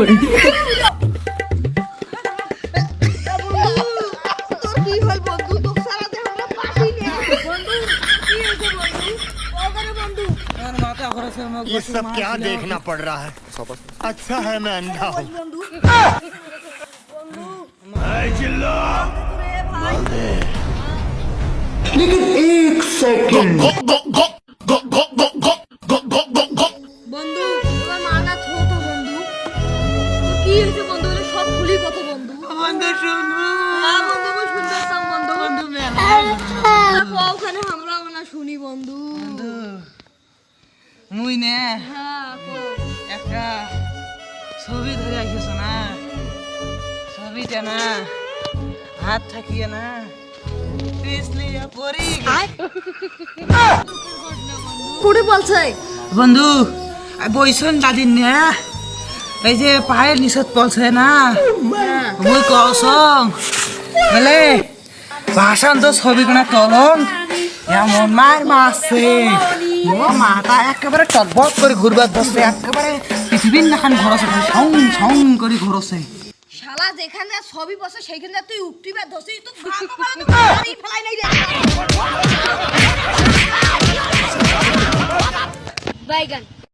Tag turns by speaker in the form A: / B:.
A: করে
B: তোর কি হল বন্ধু তোর সারা দেহ আমরা পাশি না বন্ধু কি হইছে বন্ধু ওখানে বন্ধু
C: আমার মাথা খরচের মুখ
D: ये सब क्या देखना पड़ रहा है अच्छा है मैं अंधा हूँ
B: বন্ধু বন্ধু
D: चिल्ला
B: রে ভাই
A: लेकिन एक सेकंड
B: বন্ধু তোমার মাথা ছোট বন্ধু তো কি হইছে বন্ধু বলে সব খুলি কত বন্ধু
C: বন্ধু শুনবো
B: হ্যাঁ বন্ধু আমি শুনতে চাও বন্ধু
C: বন্ধু মেলা
B: ওখানে আমরা না শুনি বন্ধু
C: মুই নে
B: হ্যাঁ
C: একটা ছবি ধরে রাখিস না ছবিটা না হাত থাকিয়ে না পিছলিয়া পড়ি
B: কোড়ে বলছে
C: বন্ধু বইছন দাদিন নে এই যে পায়ের নিচত পলছে না মুই কসং বলে ভাষণ তো ছবি কোনা তলং এমন মার মারছে ও মাথা একেবারে টকবক করে ঘুরবার ধরছে একেবারে পৃথিবীর নাখান ঘরছে ছং ছং করে ঘুরছে
B: শালা যেখানে ছবি বসে সেইখানে তুই উক্তিবার ধরছিস তো গাড়ি ফেলাই নাই রে বাইগান